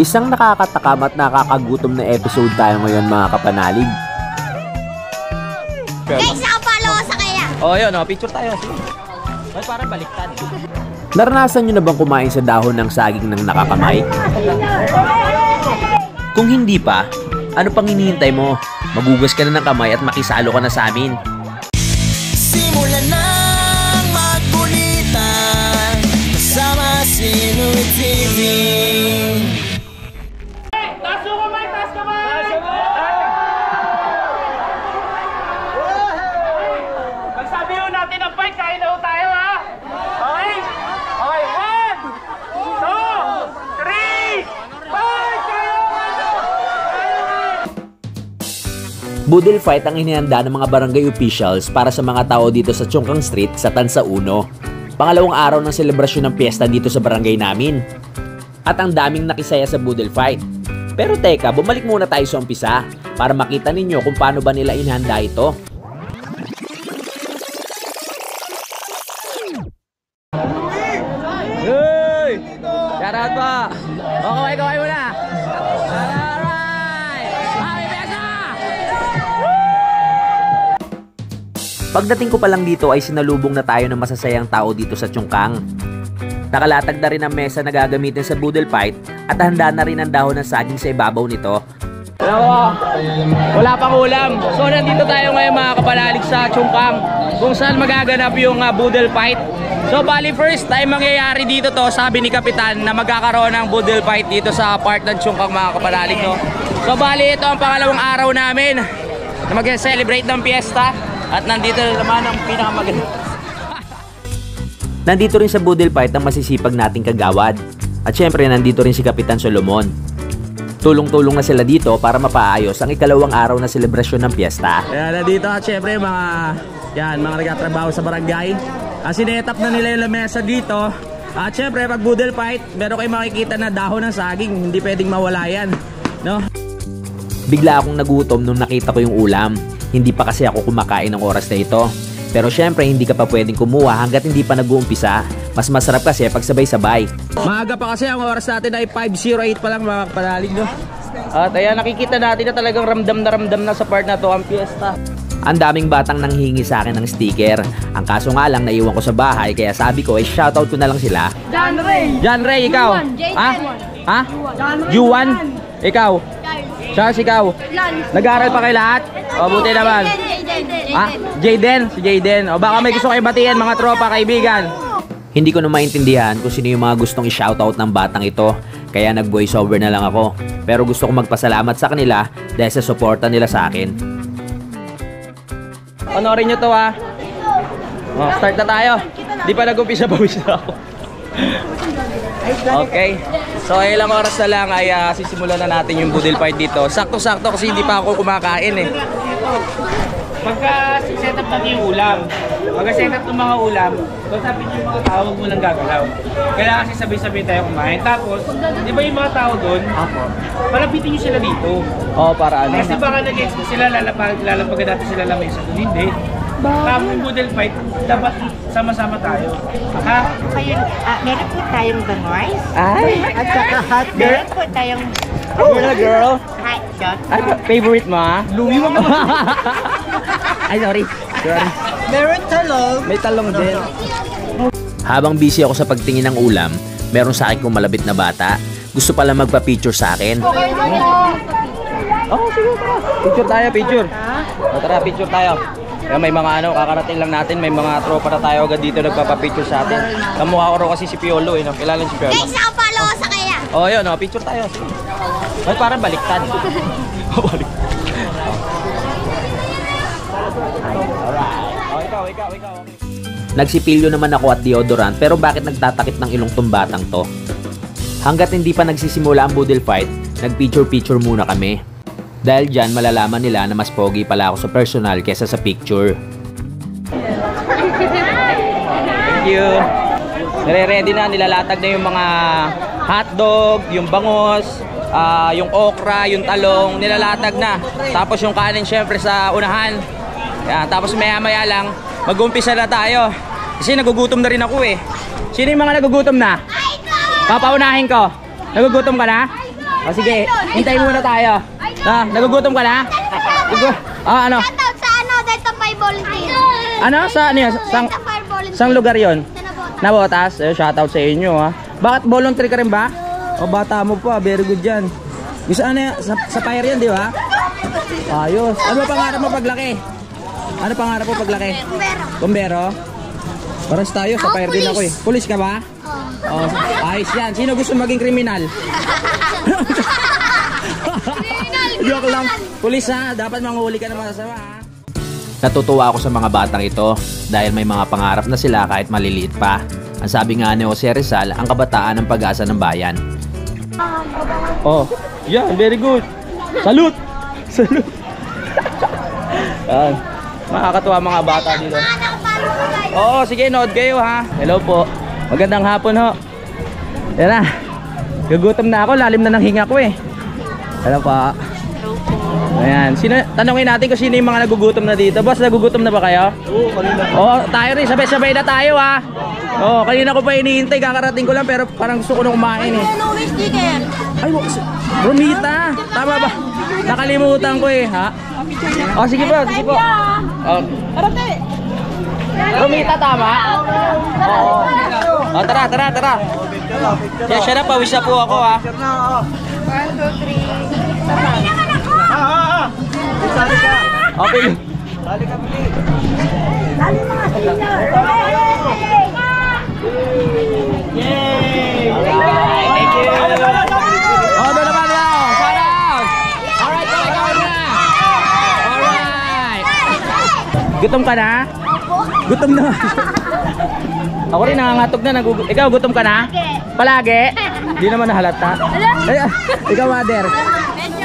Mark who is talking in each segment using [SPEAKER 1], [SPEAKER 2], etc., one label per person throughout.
[SPEAKER 1] Isang nakakatakam at nakakagutom na episode tayo ngayon mga kapanalig.
[SPEAKER 2] Guys, nakapalo sa kaya.
[SPEAKER 3] Oh, yun, oh, picture tayo. Ay, parang baliktad.
[SPEAKER 1] Naranasan nyo na bang kumain sa dahon ng saging ng nakakamay? Kung hindi pa, ano pang hinihintay mo? Magugas ka na ng kamay at makisalo ka na sa amin.
[SPEAKER 4] Simulan ng magkulitan kasama si Louie TV.
[SPEAKER 5] Taas yung kamay! Taas kamay! Pagsabi ho natin ang fight, kain na ho tayo ha! Okay? Okay, 1, 2, 3, fight!
[SPEAKER 1] Boodle fight ang inihanda ng mga barangay officials para sa mga tao dito sa Chungkang Street sa Tansa Uno. Pangalawang araw ng selebrasyon ng piyesta dito sa barangay namin. At ang daming nakisaya sa boodle fight. Pero teka, bumalik muna tayo sa umpisa para makita ninyo kung paano ba nila inihanda ito.
[SPEAKER 3] Hey! Shout out pa! Okay, kaway mo na! Alright! Happy Fiesta!
[SPEAKER 1] Pagdating ko pa lang dito ay sinalubong na tayo ng masasayang tao dito sa Chungkang. Nakalatag na rin ang mesa na gagamitin sa boodle fight at handa na rin ang dahon ng saging sa ibabaw nito.
[SPEAKER 3] Wala pang ulam. So nandito tayo ngayon mga kapanalig sa Chungkang kung saan magaganap yung boodle fight. So bali first time mangyayari dito to, sabi ni Kapitan na magkakaroon ng boodle fight dito sa part ng Chungkang mga kapanalig, no? So bali ito ang pangalawang araw namin na mag-celebrate ng piyesta at nandito naman ang pinakamaganda.
[SPEAKER 1] Nandito rin sa boodle fight ang masisipag nating kagawad. At syempre nandito rin si Kapitan Solomon. Tulong-tulong na sila dito para mapaayos ang ikalawang araw na selebrasyon ng piyesta.
[SPEAKER 3] Kaya nandito at syempre mga nagtatrabaho sa barangay. Sinetap na nila yung lamesa dito. At syempre pag boodle fight, meron kayo makikita na dahon ng saging. Hindi pwedeng mawala yan, no?
[SPEAKER 1] Bigla akong nagutom nung nakita ko yung ulam. Hindi pa kasi ako kumakain ng oras na ito. Pero syempre hindi ka pa pwedeng kumuha hanggat hindi pa nag-uumpisa. Mas masarap kasi pag sabay-sabay.
[SPEAKER 3] Maaga pa kasi, ang oras natin ay 5:08 pa lang mga kapanalig, no? At ayan, nakikita natin na talagang ramdam na sa part na to ang piyesta.
[SPEAKER 1] Ang daming batang nanghingi sa akin ng sticker. Ang kaso nga lang naiwan ko sa bahay kaya sabi ko ay shoutout ko na lang sila.
[SPEAKER 2] John Ray!
[SPEAKER 3] John Ray, ikaw? Ha? Ha? Juan? Ikaw? Charles, ikaw? Nag-aaral pa kayo lahat? O, buti naman. Ah, Jayden? Si Jayden. O, baka may gusto kayo batiin mga tropa, kaibigan.
[SPEAKER 1] Hindi ko na maintindihan kung sino yung mga gustong i-shoutout ng batang ito. Kaya nag-voice over na lang ako. Pero gusto ko magpasalamat sa kanila dahil sa suporta nila sa akin.
[SPEAKER 3] Panorin nyo to ha. O, start na tayo. Di pa nag-umpisa, bawis na ako. Okay. So ilang oras na lang ay sisimulan na natin yung boodle fight dito. Sakto-sakto kasi hindi pa ako kumakain eh.
[SPEAKER 5] Pagka set up natin yung ulam, pagka set up ng mga ulam, sabihin nyo yung mga tao, huwag mo lang gagalaw. Kailangan kasi sabay-sabay tayo kumain. Tapos, di ba yung mga tao doon, palapitin nyo sila dito.
[SPEAKER 3] Oo, para ano?
[SPEAKER 5] Kasi baka nag-expect sila, lalapagan natin sila lamesa doon. Hindi. Tapos yung boodle fight, dapat sama-sama tayo. Ha?
[SPEAKER 2] Meron po tayong banoys.
[SPEAKER 3] Ay!
[SPEAKER 2] At saka hot dog. Meron po tayong
[SPEAKER 3] You're a girl?
[SPEAKER 2] hot dog.
[SPEAKER 3] Ay, favorite mo ha?
[SPEAKER 5] Louie mo naman.
[SPEAKER 3] Ay, sorry.
[SPEAKER 4] Meron talong.
[SPEAKER 3] May talong din.
[SPEAKER 1] Habang busy ako sa pagtingin ng ulam, meron sa akin kong malapit na bata. Gusto pala magpa-picture sa akin.
[SPEAKER 3] Oh, sige, tara. Picture tayo, picture. O, tara, picture tayo. Kaya may mga kakarating lang natin, may mga tropa na tayo agad dito nagpapapicture sa atin. Kamukha ko rin kasi si Piolo eh, no? Kilala si Piolo.
[SPEAKER 2] Guys, nakapalo sa kaya.
[SPEAKER 3] Oh, yun, oh, picture tayo. Ay, parang baliktad. Baliktad. Alright. Oh, ikaw.
[SPEAKER 1] Nagsipilyo naman ako at deodorant pero bakit nagtatakip ng ilong tong batang to? Hanggat hindi pa nagsisimula ang boodle fight, nag-picture muna kami. Dahil dyan malalaman nila na mas pogi pala ako sa personal kesa sa picture.
[SPEAKER 3] Thank you. Nare-ready na, nilalatag na yung mga hotdog, yung bangos, yung okra, yung talong, nilalatag na. Tapos yung kanin syempre sa unahan. Yan, tapos maya-maya lang, mag-umpisa na tayo. Kasi nagugutom na rin ako eh. Sino yung mga nagugutom na? Papaunahin ko. Nagugutom ka na? O sige, hintayin muna tayo. Nagugutom ka na? Ano?
[SPEAKER 2] Shoutout sa ano, Delta 5 volunteer.
[SPEAKER 3] Ano? Saan yun?
[SPEAKER 2] Delta 5 volunteer.
[SPEAKER 3] Sang lugar yon?
[SPEAKER 2] Sa Nabotas.
[SPEAKER 3] Nabotas? Shoutout sa inyo ha. Bakit voluntary ka rin ba? O bata mo pa, very good yan. Gusto ano yan? Sa fire yan, di ba? Ayos. Ano pangarap mo paglaki? Ano pangarap mo paglaki?
[SPEAKER 2] Pero.
[SPEAKER 3] Bombero? Paras tayo, sa fire din ako eh. Pulis ka ba? Oh, ayos yan. Sino gusto maging kriminal? Joke lang. Pulis ha, dapat manghuli ka ng masasama ha.
[SPEAKER 1] Natutuwa ako sa mga batang ito dahil may mga pangarap na sila kahit maliliit pa. Ang sabi nga ni Jose Rizal, ang kabataan ng pag-asa ng bayan.
[SPEAKER 3] Oh, yeah, very good. Salute! Salute! Yan. Makakatuwa mga bata dito. Oo, sige, nood kayo ha. Hello po. Magandang hapon ho. Yan na. Gugutom na ako, lalim na ng hinga ko eh. Hello pa. Ayan, tanongin natin kung sino yung mga nagugutom na dito. Boss, nagugutom na ba kayo? Oo, kanina. Oo, tayo rin, sabay-sabay na tayo ha. Oo, kanina ko pa hinihintay, kakarating ko lang pero parang gusto ko na kumain eh. Ay, Romita, tama ba? Nakalimutan ko eh, ha? Oh, sige po, sige po. Oh. Romita, tama? Oo. Oh, tara. Kaya siya na, pawis na po ako ha.
[SPEAKER 2] 1, 2, 3.
[SPEAKER 3] Okay.
[SPEAKER 5] Thank you.
[SPEAKER 3] Oh, doon naman na. Shout out. Alright, ikaw na. Alright. Gutom ka na? Gutom na. Ako rin nangangatog na. Ikaw, gutom ka na? Palagi? Hindi naman nahalata. Ay, ikaw, mother.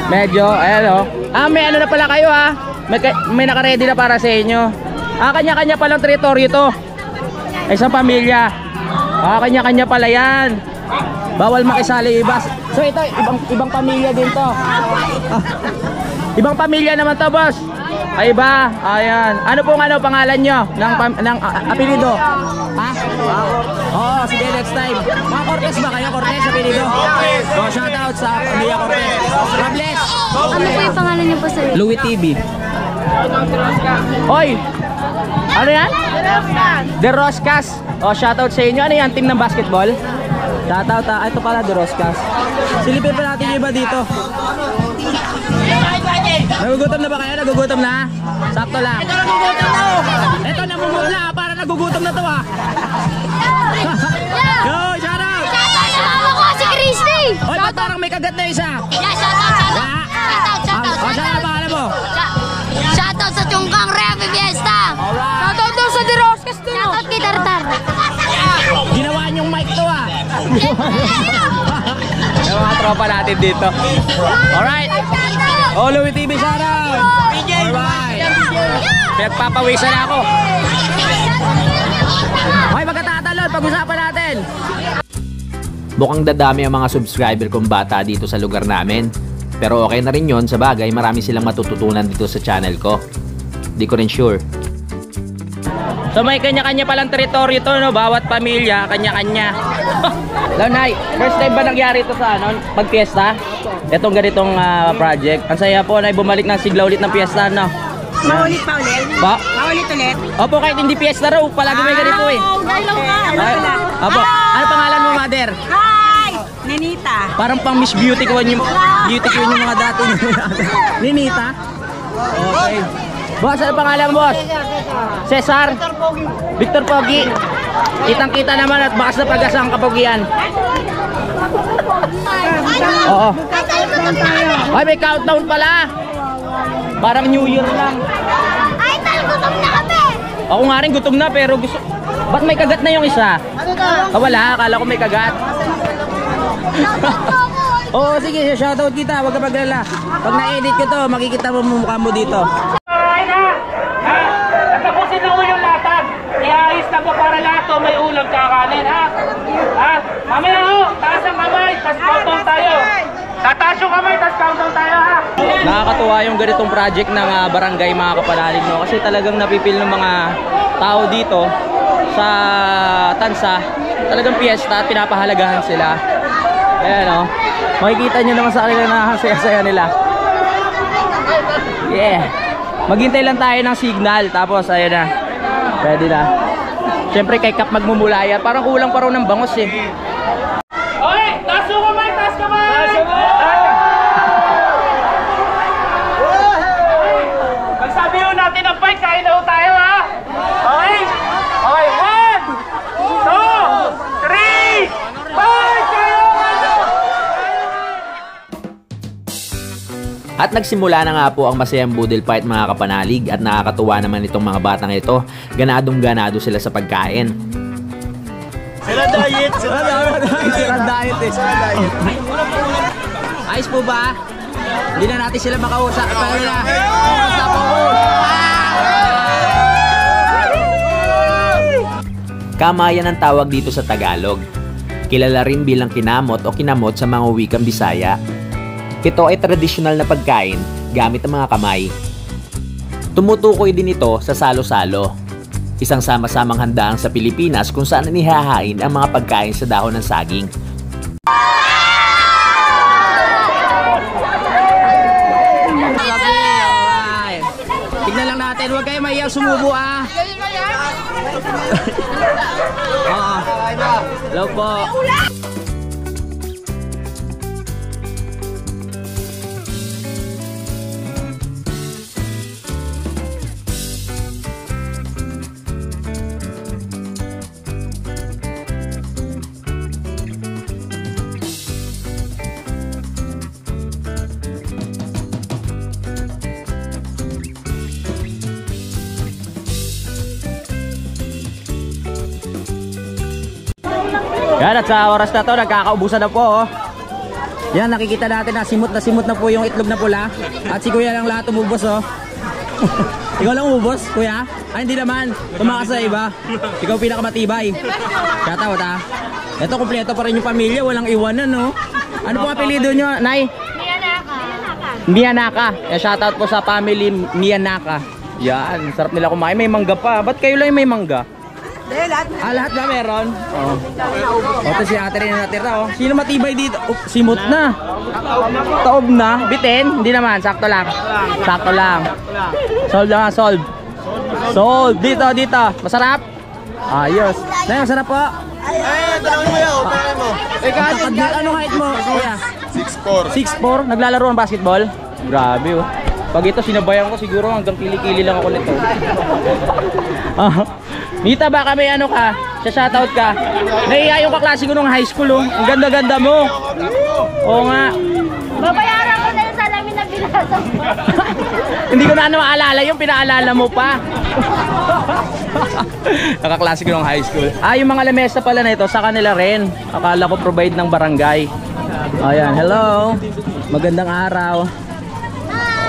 [SPEAKER 3] Medyo. Ayan o. May ano na pala kayo ha. May nakaredy na para sa inyo. Kanya-kanya palang teritoryo to. Isang pamilya. Kanya-kanya pala yan. Bawal makisali iba. So ito, ibang pamilya din to. Ibang pamilya naman to, boss. Ay iba. Ayan. Ano pong pangalan nyo? Ng apelido? Ha? Oo, sige, next time. Mga Cortez ba kayo? Cortez, apelido? So, shout out sa pamilya Cortez. God bless.
[SPEAKER 2] Ano po yung pangalan niyo po, sir?
[SPEAKER 3] Louis TV. Hoy! Ano yan? The Roscas. Oh, shoutout sa inyo. Ano yan? Team ng basketball? Shoutout ha. Ito pala, The Roscas. Silipin pa natin yung iba dito. Nagugutom na ba kayo? Nagugutom na? Sakto lang. Ito, namumog na. Para nagugutom na to ha. Yo, shoutout!
[SPEAKER 2] Shoutout sa mama ko, si Christy!
[SPEAKER 3] Hoy, ba't parang may kagat na isa?
[SPEAKER 2] Yeah, shoutout!
[SPEAKER 3] Oh, saan ang pangalan mo?
[SPEAKER 2] Shoutout sa Chungkang Refi Fiesta! Shoutout daw sa Diroscas to! Shoutout kay Tartar!
[SPEAKER 3] Ginawa niyong mic to ah. Yung mga tropa natin dito. Alright. Oh, Louis TV, shoutout. Alright. Pinagpapawisan na ako. Okay, magkatatalon. Pag-usapan natin.
[SPEAKER 1] Mukhang dadami ang mga subscriber kong bata dito sa lugar namin. Pero okay na rin yon, sa bagay marami silang matututunan dito sa channel ko. Di ko rin sure.
[SPEAKER 3] So may kanya-kanya palang teritoryo to, no? Bawat pamilya, kanya-kanya. Lanay, first time ba nangyari ito sa pag-fiesta? Itong ganitong project. Ang saya po na bumalik ng sigla ulit ng fiesta, no?
[SPEAKER 4] Maulit pa ulit?
[SPEAKER 3] Ba?
[SPEAKER 4] Maulit ulit?
[SPEAKER 3] Opo, kahit hindi fiesta raw, palagi may ganito eh. Opo, ano pangalan mo, mother?
[SPEAKER 4] Hi! Nenita.
[SPEAKER 3] Parang pang Miss Beauty ko yung mga dati. Ninita? Okay. Boss, ano pangalan mo, boss? Cesar? Victor Pogi. Kitang-kita naman at bakas na pag-asa ang kapogian. Oo. Ay, may countdown pala. Parang New Year lang.
[SPEAKER 2] Ay, gutom na kami!
[SPEAKER 3] Ako nga rin gutom na pero gusto... Ba't may kagat na yung isa? Wala, akala ko may kagat. Oo, sige, shoutout kita, huwag ka maglala. Pag na-edit ko to, makikita mo mukha mo dito.
[SPEAKER 5] Tapusin na mo yung latag. Iayos na po para lahat to may ulam tsaka kanin, ha? Ha? Mamaya ho, taas ang kamay, tas countdown tayo. Tataas yung kamay, tas countdown tayo, ha?
[SPEAKER 3] Nakakatuwa yung ganitong project ng barangay mga kapanalig, no? Kasi talagang napipil ng mga tao dito sa Tansa. Talagang piyesta at pinapahalagahan sila. Ayan, no? Makikita nyo naman sa kanila na saya-saya nila. Yeah. Maghintay lang tayo ng signal. Tapos ayan na. Pwede na. Siyempre kay Kap magmumulaya. Parang kulang pa rin ng bangos eh.
[SPEAKER 5] Okay! Taas mo kamay! Taas kamay! Pagsabi ho natin ang fight, kain na ho tayo ha! Okay? Okay, 1, 2, 3, fight!
[SPEAKER 1] At nagsimula na nga po ang masayang boodle fight mga kapanalig at nakakatuwa naman itong mga batang ito. Ganadong-ganado sila sa pagkain.
[SPEAKER 5] Sila diet! Sila diet!
[SPEAKER 3] Ayos po ba? Hindi na natin sila makausap. Paano na?
[SPEAKER 1] Kamayan ang tawag dito sa Tagalog. Kilala rin bilang kinamot o kinamot sa mga wikang Bisaya. Ito ay tradisyonal na pagkain gamit ang mga kamay. Tumutukoy din ito sa salo-salo. Isang sama-samang handaan sa Pilipinas kung saan inihahain ang mga pagkain sa dahon ng saging.
[SPEAKER 3] Tignan lang natin, huwag kayo maiyang sumubo ah. Hello po. Yan, at sa oras na to, nagkakaubusan na po oh. Yan, nakikita natin na simot na po yung itlog na pula. At si kuya lang lahat umubos oh. Ikaw lang umubos, kuya? Ay, hindi naman, tumakas sa iba. Ikaw pinakamatibay. Shoutout ha. Ito, kompleto pa rin yung pamilya, walang iwanan no. Ano po apelido nyo, Nay? Mianaka. Shoutout po sa family Mianaka. Yan, sarap nila kumain, may mangga pa. Ba't kayo lang may mangga? Lahat ba meron? Oo. Ito si ate rin natira oh. Sino matibay dito? Simot na. Taob na. Bitin? Hindi naman. Sakto lang. Sakto lang. Solve lang. Solve. Solve. Dito. Masarap? Ayos. Nay, masarap po.
[SPEAKER 6] Tanongin mo yun.
[SPEAKER 3] Anong height mo? Kuya?
[SPEAKER 6] 6'4".
[SPEAKER 3] 6'4"? Naglalaro ng basketball? Grabe oh. Pag ito sinabayan ko siguro hanggang kili-kili lang ako nito. Nita, baka may ano ka? Shoutout ka? Naiya yung kaklase ko nung high school oh. Ang ganda-ganda mo. Oo nga.
[SPEAKER 2] Babayaran ko na yung salamin na binasa mo.
[SPEAKER 3] Hindi ko na maalala yung pinaalala mo pa. Nakaklase ko nung high school. Yung mga lamesa pala na ito sa kanila rin. Akala ko provide ng barangay. Ayan, hello. Magandang araw.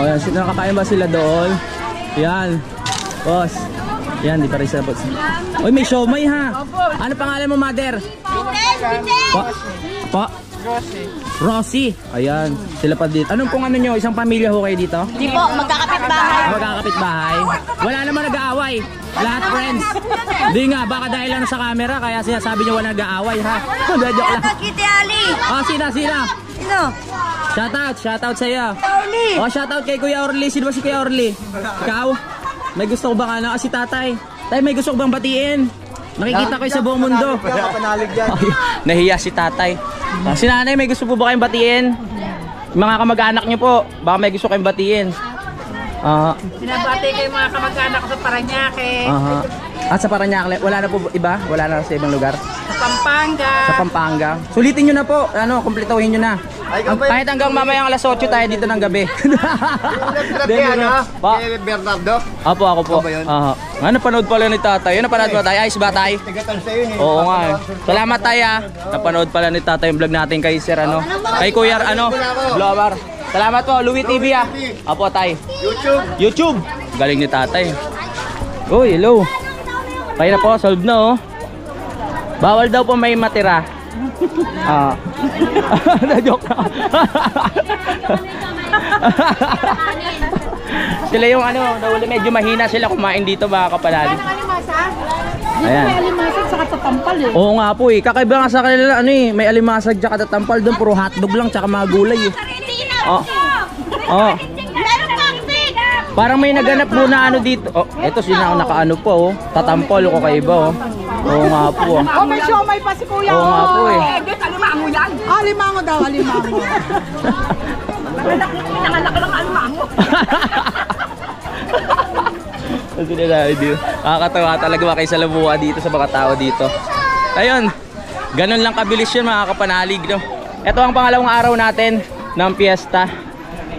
[SPEAKER 3] Ayan, nakakain ba sila doon? Yan. Boss. Yan, di pa rin sila boss. Uy, may siomay ha. Ano pangalan mo, mother? Po? Rosie. Ayan, sila pa dito. Anong pong ano nyo? Isang pamilya ho kayo dito?
[SPEAKER 4] Di po, magkakapit bahay.
[SPEAKER 3] Magkakapit bahay. Wala naman nag-aaway. Lahat friends. Hindi nga, baka dahil lang sa camera kaya sinasabi nyo wala nag-aaway ha. Joke lang.
[SPEAKER 4] Kitty Ali.
[SPEAKER 3] Sino?
[SPEAKER 4] Sino?
[SPEAKER 3] Shoutout sa'yo.
[SPEAKER 4] Orly.
[SPEAKER 3] Shoutout kay Kuya Orly. Sino ba si Kuya Orly? Ikaw? May gusto ko bang ano? Si tatay. Tay, may gusto ko bang batiin? Nakikita ko sa buong mundo. Nahiya si tatay. Si nanay, may gusto po ba kayong batiin? Mga kamag-anak nyo po, baka may gusto kayong batiin.
[SPEAKER 4] Binabati ko yung mga kamag-anak sa Paranaque.
[SPEAKER 3] At sa Paranaque, wala na po iba? Wala na sa ibang lugar?
[SPEAKER 4] Sa Pampanga.
[SPEAKER 3] Sa Pampanga. Sulitin nyo na po. Kumpletuhin nyo na. Kahit hanggang mamayang alas 8 tayo dito ng gabi.
[SPEAKER 6] Bernardo?
[SPEAKER 3] Opo, ako po. Napanood pala ni tatay. Napanood mo tayo? Ayos ba tayo? Oo nga. Salamat tayo. Napanood pala ni tatay yung vlog natin kay Sir kay Kuya Blowar. Salamat po, Louie TV ah. Opo tayo. YouTube. Galing ni tatay. Uy, hello. Kaya na po, solve na oh. Bawal daw po may matira. Na-joke na. Sila yung medyo mahina sila kumain dito mga kapalalig. Ayan.
[SPEAKER 4] May alimasag sa katatampal eh.
[SPEAKER 3] Oo nga po eh. Kakaiba nga sa kanila may alimasag tsaka tatampal doon. Puro hotdog lang tsaka mga gulay eh. Oh. Oh. Parang may naganap po na dito. Oh, eto sina nakaano po oh. Tatampal ko kaiba oh. Oo nga po.
[SPEAKER 4] Oh, may siomay pa si kuya.
[SPEAKER 3] Oo nga po eh.
[SPEAKER 4] Alimango yan. Alimango daw, alimango. Pinangalak lang alimango.
[SPEAKER 3] Nakakatawa talaga makisalamuha dito sa mga tao dito. Ayun, ganun lang kabilis yun mga kapanalig no? Ito ang pangalawang araw natin ng piyesta.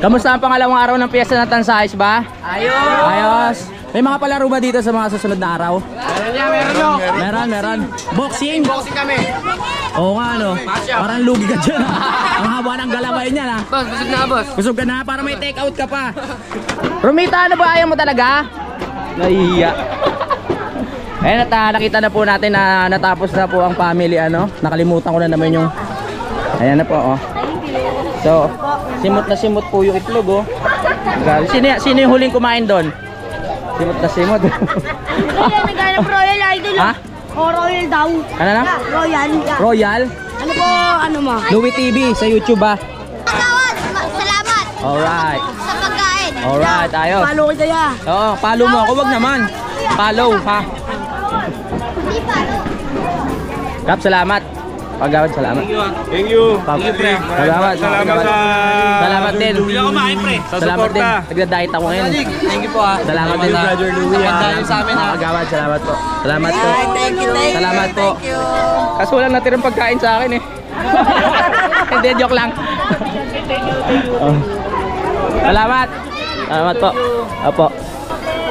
[SPEAKER 3] Kamusta ang pangalawang araw ng piyesta ng Tansahis ba? Ayos! May mga palaro ba dito sa mga susunod na araw? Meron. Boxing?
[SPEAKER 6] Boxing kami.
[SPEAKER 3] Oo nga no, parang lugi ka dyan. Ang haba ng galaway niya na.
[SPEAKER 6] Boss, busog na boss.
[SPEAKER 3] Busog ka na para may take out ka pa. Rumita, ano ba ayaw mo talaga? Nahihiya. Ayun at nakita na po natin na natapos na po ang family Nakalimutan ko na naman yung ayan na po oh. So, simot po yung itlog oh. Sino yung huling kumain doon? Simot na simot.
[SPEAKER 2] Naghanap Royal Idol.
[SPEAKER 3] Ha?
[SPEAKER 2] O Royal daw.
[SPEAKER 3] Ano na? Royal?
[SPEAKER 2] Ano po, mo?
[SPEAKER 3] Louie TV sa YouTube ba?
[SPEAKER 2] Salamat
[SPEAKER 3] Alright.
[SPEAKER 2] sa pagkain.
[SPEAKER 3] Alright, ayos.
[SPEAKER 2] Follow ko kaya.
[SPEAKER 3] Oo, follow mo ako, wag naman. Follow ha.
[SPEAKER 2] Hindi follow.
[SPEAKER 3] Kap, salamat. Pagawad, salamat.
[SPEAKER 5] Thank you.
[SPEAKER 3] Pre. Salamat. Salamat din.
[SPEAKER 5] Hindi ako kumain, pre.
[SPEAKER 3] Salamat din. Nagda-diet ako ngayon.
[SPEAKER 5] Thank you po ha.
[SPEAKER 3] Salamat din ha.
[SPEAKER 5] Napagdahil sa amin ha.
[SPEAKER 3] Pagawad, salamat po. Salamat po.
[SPEAKER 2] Thank you.
[SPEAKER 3] Salamat po. Kaso walang natirang pagkain sa akin eh. Hindi, joke lang. Salamat. Salamat po. Opo.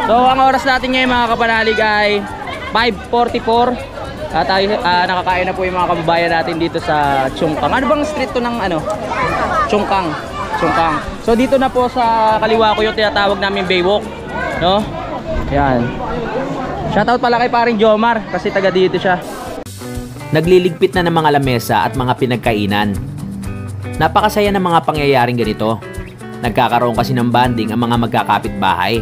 [SPEAKER 3] So, ang oras natin ngayon mga kapanalig ay 5:44. Tayo nakakain na po yung mga kababayan natin dito sa Chungkang. Ano bang street to ng Chungkang. So dito na po sa kaliwa ko yung tinatawag namin Baywalk, no? Yan. Shoutout pala kay paring Jomar kasi taga dito siya.
[SPEAKER 1] Nagliligpit na ng mga lamesa at mga pinagkainan. Napakasaya ng mga pangyayaring ganito. Nagkakaroon kasi ng bonding ang mga magkakapitbahay.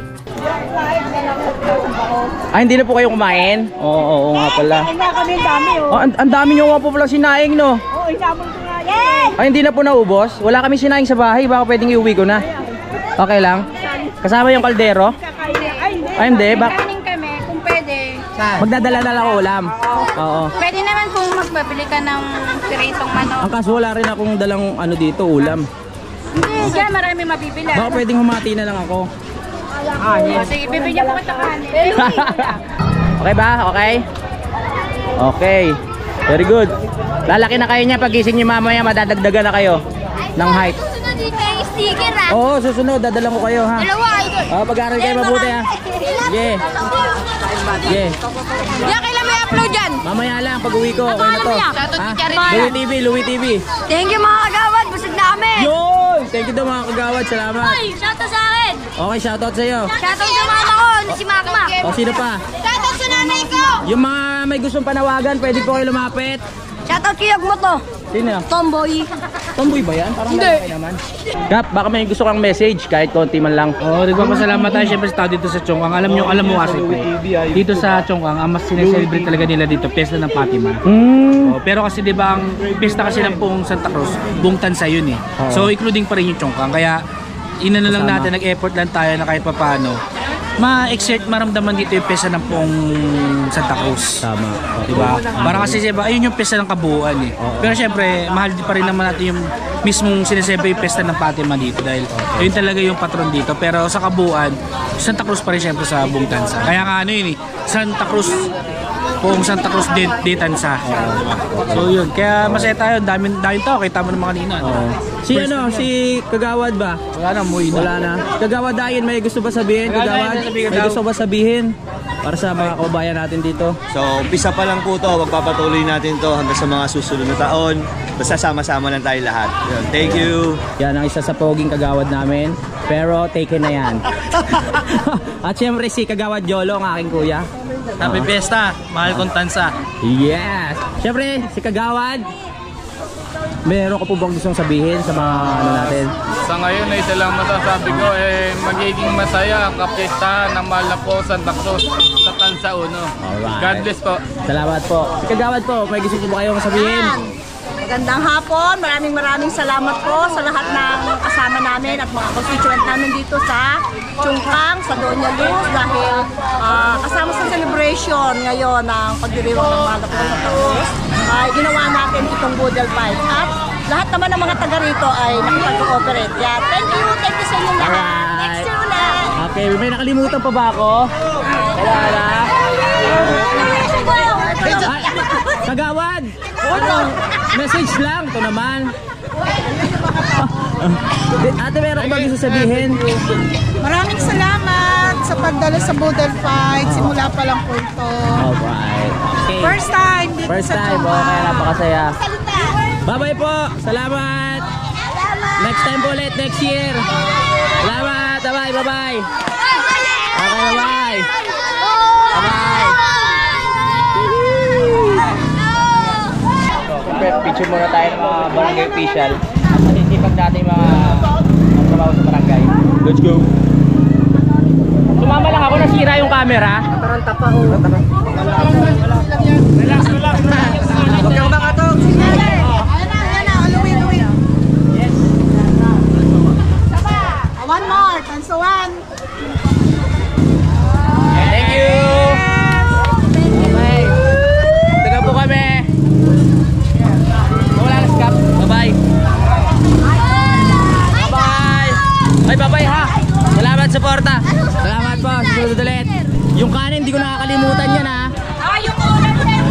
[SPEAKER 3] Hindi na po kayo kumain? Oo nga pala.
[SPEAKER 4] Kaya kami ang dami oh.
[SPEAKER 3] Ang dami nyo nga po pala sinaing no?
[SPEAKER 4] Oo, inabol ko nga yan.
[SPEAKER 3] Hindi na po naubos? Wala kami sinaing sa bahay, baka pwedeng iuwi ko na. Okay lang? Kasama yung kaldero? Hindi.
[SPEAKER 2] Kanin kami kung pwede.
[SPEAKER 3] Magdadala na lang ako ulam. Oo.
[SPEAKER 2] Pwede naman kung magbabili ka ng piritong manok.
[SPEAKER 3] Ang kaso wala rin akong dalang dito, ulam.
[SPEAKER 2] Hindi, dyan marami mabibili.
[SPEAKER 3] Baka pwedeng humati na lang ako.
[SPEAKER 2] Sige, bibigyan ko kita kanin.
[SPEAKER 3] Okay ba? Okay? Okay. Very good. Lalaki na kayo niya. Pagising niyo mamaya, madadagdagan na kayo ng height.
[SPEAKER 2] Susunod dito yung sticker ha.
[SPEAKER 3] Oo, susunod. Dadalang ko kayo ha.
[SPEAKER 2] Dalawa, idol.
[SPEAKER 3] Pag-aaral kayo mabuti ha. Sige. Sige.
[SPEAKER 2] Yan, kailan may upload dyan?
[SPEAKER 3] Mamaya lang, pag uwi ko. Okay na to. Louie TV.
[SPEAKER 2] Thank you mga kagawad, busog na kami.
[SPEAKER 3] Yun! Thank you daw mga kagawad. Salamat.
[SPEAKER 2] Ay, shoutout sa akin.
[SPEAKER 3] Okay, shoutout sa'yo.
[SPEAKER 2] Shoutout sa mama ko, si Makma.
[SPEAKER 3] O, sino pa?
[SPEAKER 2] Shoutout sa nanay ko.
[SPEAKER 3] Yung mga may gustong panawagan, pwede po kayo lumapit.
[SPEAKER 2] Shoutout kiyog mo to.
[SPEAKER 3] Sino?
[SPEAKER 2] Tomboy.
[SPEAKER 3] Tomboy ba yan? Parang hindi naman. Kap, baka may gusto kang message kahit konti man lang.
[SPEAKER 5] Nagpapasalamat tayo syempre sa tao dito sa Chongkang. Alam mo kasi dito sa Chongkang, ang mas sineselebrate talaga nila dito, Pesta ng Fatima. Pero kasi di ba ang pesta kasi ng buong Santa Cruz, buong Tansa yun eh. So including pa rin yung Chongkang. Kaya inano lang natin, nag-effort lang tayo na kahit papaano ma-exert, maramdaman dito yung pesa ng buong Santa Cruz.
[SPEAKER 3] Tama.
[SPEAKER 5] Diba? Parang kasi diba, ayun yung pesta ng kabuuan eh. Pero syempre, mahal pa rin naman natin yung mismong sinesebre yung pesta ng Fatima dito dahil yun talaga yung patron dito. Pero sa kabuuan, Santa Cruz pa rin syempre sa buong Tansa. Kaya nga yun eh, Santa Cruz, buong Santa Cruz de Tansa. So yun, kaya masaya tayo, daming tao, kita mo naman kanina.
[SPEAKER 3] Si Kagawad ba?
[SPEAKER 5] Wala na, umuwi na.
[SPEAKER 3] Wala na. Kagawad Dayan, may gusto ba sabihin? Kagawad, may gusto ba sabihin? Para sa mga kababayan natin dito.
[SPEAKER 6] So, umpisa pa lang po to. Magpapatuloy natin to hanggang sa mga susunod na taon. Basta sama-sama lang tayo lahat. Yun, thank you.
[SPEAKER 3] Yan ang isa sa poging kagawad namin. Pero taken na yan. At syempre si Kagawad Jolo, ang aking kuya.
[SPEAKER 5] Happy Fiesta, mahal kong Tansa.
[SPEAKER 3] Yes! Syempre si Kagawad meron ka po bang gustong sabihin sa mga ano natin?
[SPEAKER 7] Sa ngayon ay lang masasabi ko magiging masaya ang kapistahan ng mahal na po Santa Cruz sa Tansa Uno.
[SPEAKER 3] Alright.
[SPEAKER 7] God bless po.
[SPEAKER 3] Salamat po. Si Kagawad po, may gusto po ba kayong sabihin?
[SPEAKER 8] Magandang hapon, maraming salamat po sa lahat ng kasama namin at mga constituent namin dito sa Chungkang, sa Doña Luz dahil kasama sa celebration ngayon ng pagdiriwang ng mga Cruz ay ginawa natin itong Boodle Fight at lahat naman ng mga taga rito ay nakipag-cooperate. Yeah, thank you sa inyo lahat. Next year ulit.
[SPEAKER 3] Okay, may nakalimutan pa ba ako? Wala na? Kagawad! Ano? Message lang, ito naman. Ate, meron ko ba gusto sabihin?
[SPEAKER 8] Maraming salamat sa pagdala sa Boodle Fight. Simula pa lang po ito.
[SPEAKER 3] Alright. Okay.
[SPEAKER 8] First time dito
[SPEAKER 3] First
[SPEAKER 8] sa
[SPEAKER 3] time,
[SPEAKER 8] Chungkang.
[SPEAKER 3] kaya napakasaya. Bye-bye po! Salamat! Next time po ulit, next year! Salamat! Bye-bye! Bye-bye! Okay, bye-bye! Bye-bye! Picture muna tayo ng mga barangay official. Masisipag natin yung mga trabaho sa barangay. Let's go! Sumama lang ako, nasira yung camera. Nataranta pa ho. Relax ko lang. Huwag kang makatog.
[SPEAKER 8] Yes. One more, tansuan.
[SPEAKER 3] Thank you! Okay. Taga po kami. Wala na skap. Bye-bye. Bye-bye. Ay, bye-bye ha. Salamat sa porta. Salamat po. Susunod ulit. Yung kanin, hindi ko nakakalimutan yan ha.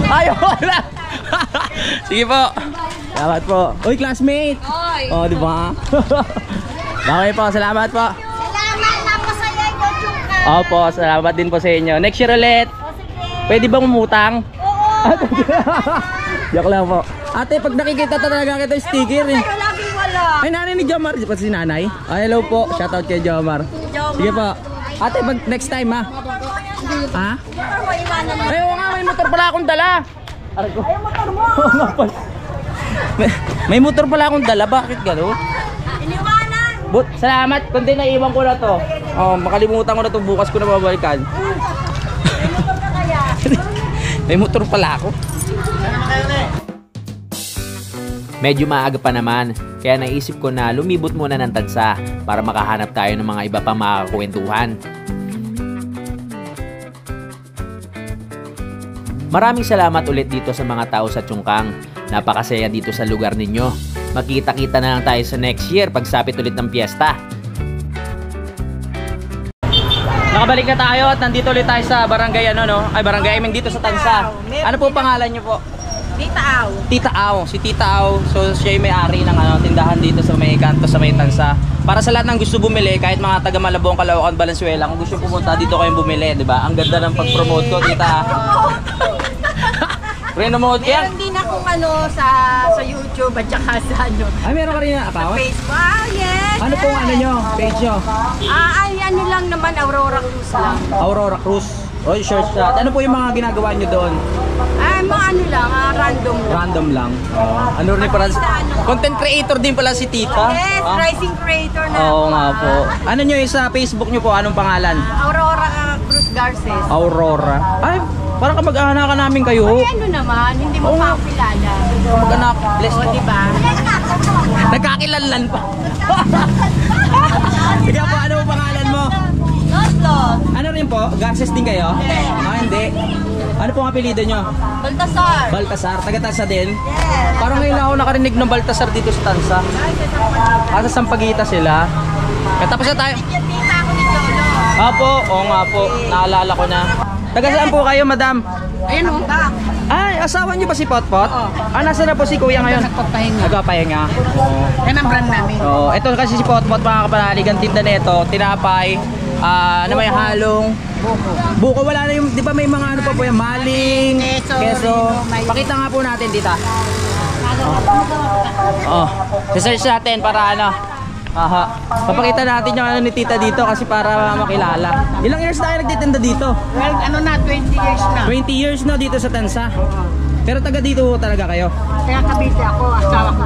[SPEAKER 3] Ayaw wala. Sige po. Salamat po. Uy, classmate. Oh, di ba? Okay po, salamat po.
[SPEAKER 2] Salamat na po sa iyo, Chungkang.
[SPEAKER 3] Opo, salamat din po sa inyo. Next year ulit. Pwede bang umutang?
[SPEAKER 2] Oo.
[SPEAKER 3] Joke lang po. Ate, pag nakikita talaga kita yung sticker eh.
[SPEAKER 2] Laging wala.
[SPEAKER 3] Ay, nanay ni Jomar. Di pa si nanay? Ay, hello po. Shoutout kay Jomar. Sige po. Ate, pag next time ha. Ha? Ay, oo nga, may motor pala akong dala. Ay, motor mo. May motor pala akong dala. Bakit gano'n?
[SPEAKER 2] Iniwanan.
[SPEAKER 3] Salamat. Kundi naiwan ko na to. Oh, makalimutan ko na to. Bukas ko na babalikan. May motor pala ako.
[SPEAKER 1] Medyo maaga pa naman, kaya naisip ko na lumibot muna ng Tansa para makahanap tayo ng mga iba pang makakakwentuhan. Maraming salamat ulit dito sa mga tao sa Chungkang. Napakasaya dito sa lugar ninyo. Magkita-kita na lang tayo sa next year pagsapit ulit ng piyesta.
[SPEAKER 3] Nakabalik na tayo at nandito ulit tayo sa barangay barangay Emeng dito sa Tansa. Ano po pangalan niyo po?
[SPEAKER 8] Tita Aw.
[SPEAKER 3] Tita Aw, si Tita Aw. So siya yung may-ari ng tindahan dito sa may kanto sa may Tansa. Para sa lahat ng gusto bumili, kahit mga taga Malabon, Caloocan, Valenzuela, kung gusto pumunta dito kayong bumili, 'di ba? Ang ganda ng pag-promote ko, Tita. Renomote yan.
[SPEAKER 8] Meron din akong sa YouTube at saka sa
[SPEAKER 3] Ay, meron ka rin na account?
[SPEAKER 8] Facebook. Ah, yes.
[SPEAKER 3] Ano pong nyo? Page nyo?
[SPEAKER 8] Ay, ano lang naman, Aurora Cruz lang.
[SPEAKER 3] Aurora Cruz. O, search that. Ano po yung mga ginagawa nyo doon?
[SPEAKER 8] Ay, mga ano lang, random lang.
[SPEAKER 3] Random lang. Ano rin pala? Content creator din pala si Tita.
[SPEAKER 8] Yes, rising creator na.
[SPEAKER 3] Oo nga po. Ano nyo yung sa Facebook nyo po? Anong pangalan?
[SPEAKER 8] Aurora Cruz Garces.
[SPEAKER 3] Aurora. Ay, parang kamag-anak namin kayo.
[SPEAKER 8] Ay, ano naman, hindi mo pa ako kilala.
[SPEAKER 3] Kamag-anak. Bless
[SPEAKER 8] O,
[SPEAKER 3] po.
[SPEAKER 8] diba?
[SPEAKER 3] Nagkakilanlan pa. Sige po, ano ang pangalan mo?
[SPEAKER 8] Los.
[SPEAKER 3] Ano rin po? Garces din kayo? Ah, hindi. Ano pong apelido nyo?
[SPEAKER 8] Baltasar.
[SPEAKER 3] Baltasar. Taga-Tansa din?
[SPEAKER 8] Yes.
[SPEAKER 3] Parang ngayon ako nakarinig ng Baltasar dito sa Tansa. Sa Sampaguita sila. Tapos na tayo.
[SPEAKER 8] Yung tita ako ni Cholo.
[SPEAKER 3] Apo, oo nga po. Naalala ko na. Taga saan po kayo, madam?
[SPEAKER 8] Ayan o.
[SPEAKER 3] Ay, asawa niyo ba si Potpot? Ah, nasa na po si Kuya ngayon?
[SPEAKER 8] Nagpapahinga.
[SPEAKER 3] Nagpapahinga. Oo.
[SPEAKER 8] Yan ang brand namin.
[SPEAKER 3] Oh, ito kasi si Potpot, mga kapanalig, ang tinda nito, tinapay, may halong buko. Wala na yung, di ba may mga ano pa po yan, maling, keso. Pakita nga po natin, tita. Oh, search natin para ano. Aha. Papakita natin yung ano ni tita dito kasi para makilala. Ilang years na kayo nagtitinda dito?
[SPEAKER 8] Well, 20 years na.
[SPEAKER 3] 20 years na dito sa Tansa. Pero taga dito talaga kayo?
[SPEAKER 8] Kaya Cavite ako, asawa ko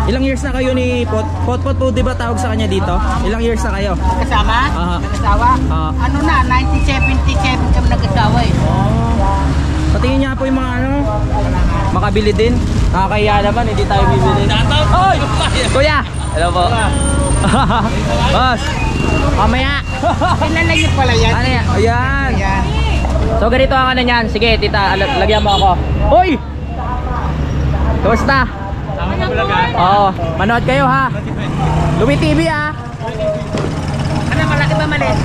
[SPEAKER 3] Ilang years na kayo ni Potpot po, di ba tawag sa kanya dito? Ilang years na kayo?
[SPEAKER 4] Kasama?
[SPEAKER 3] Aha.
[SPEAKER 4] Nag-asawa?
[SPEAKER 3] Ah.
[SPEAKER 4] Ano na, 1977 kami nag-asawa eh.
[SPEAKER 3] Patingin niya po yung mga ano, makabili din. Nakakahiya naman, hindi tayo bibili. Oy! Kuya! Hello po. Boss! Mamaya!
[SPEAKER 4] Kilala niyo pala yan.
[SPEAKER 3] Ano yan? Ayan!
[SPEAKER 4] Yan.
[SPEAKER 3] So ganito ang ano niyan. Sige tita, lagyan mo ako. Hoy! Kumusta? Oo, manood kayo ha. Lumi TV ha.
[SPEAKER 4] Ano, malaki ba maliit?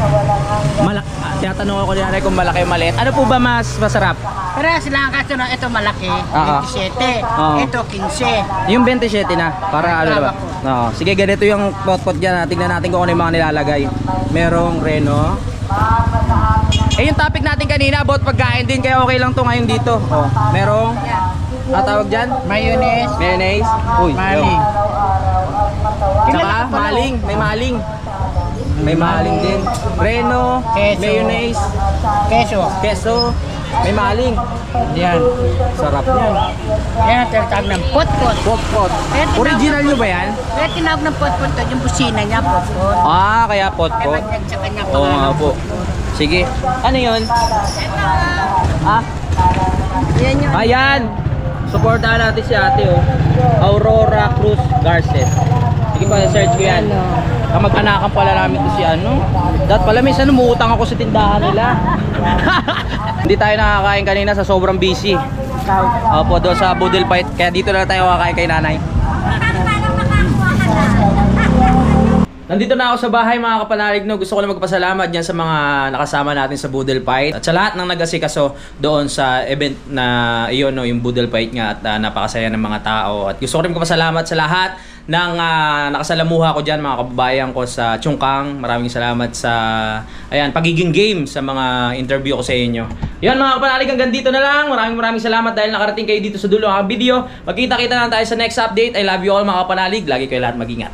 [SPEAKER 3] Tinatanong ako ni nanay kung malaki o maliit. Ano po ba mas masarap?
[SPEAKER 4] Parehas lang kaso na ito malaki,
[SPEAKER 3] Oo.
[SPEAKER 4] 27.
[SPEAKER 3] Oo.
[SPEAKER 4] Ito 15.
[SPEAKER 3] Yung 27 na, para ano ba? Oo. Sige, ganito yung pot-pot dyan. Tingnan natin kung ano yung mga nilalagay. Merong reno. Yung topic natin kanina about pagkain din, kaya okay lang to ngayon dito. Oh, merong tawag dyan?
[SPEAKER 4] Mayonnaise.
[SPEAKER 3] Mayonnaise. Uy,
[SPEAKER 4] Maling.
[SPEAKER 3] Saka maling, may maling. May maling din. Reno,
[SPEAKER 4] Queso.
[SPEAKER 3] mayonnaise,
[SPEAKER 4] Keso.
[SPEAKER 3] queso, may maling.
[SPEAKER 4] Yan.
[SPEAKER 3] Sarap yan.
[SPEAKER 4] Yan ang tinatawag ng pot-pot.
[SPEAKER 3] Pot-pot. Original nyo ba yan?
[SPEAKER 4] Kaya tinawag ng pot-pot to, yung busina niya, pot-pot.
[SPEAKER 3] Ah, kaya
[SPEAKER 4] Kaya
[SPEAKER 3] pot-pot.
[SPEAKER 4] magyan sa kanya
[SPEAKER 3] Oo nga po. Sige. Ano yun? Ah?
[SPEAKER 8] Yan yung
[SPEAKER 3] Ayan! Supportahan natin si ate oh. Aurora Cruz Garces. Sige pa, search ko yan. Kamag-anakan pala namin to si ano. Dapat pala minsan umuutang ako sa tindahan nila. Hindi tayo nakakain kanina sa sobrang busy. Opo, doon sa Boodle Fight. Kaya dito na tayo kakain kay nanay. Nandito na ako sa bahay mga kapanalig, no. Gusto ko lang magpasalamat dyan sa mga nakasama natin sa Boodle Fight at sa lahat ng nag-asikaso doon sa event na iyon, no, yung Boodle Fight nga, at napakasaya ng mga tao. At gusto ko rin magpasalamat sa lahat ng nakasalamuha ko dyan, mga kababayan ko sa Chungkang. Maraming salamat sa pagiging game sa mga interview ko sa inyo. Yan mga kapanalig, hanggang dito na lang. Maraming salamat dahil nakarating kayo dito sa dulo ng video. Magkita-kita na tayo sa next update. I love you all mga kapanalig. Lagi kayo lahat mag-ingat.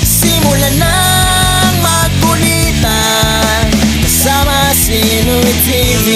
[SPEAKER 9] Simulan ng magkulitan kasama si Nuit TV.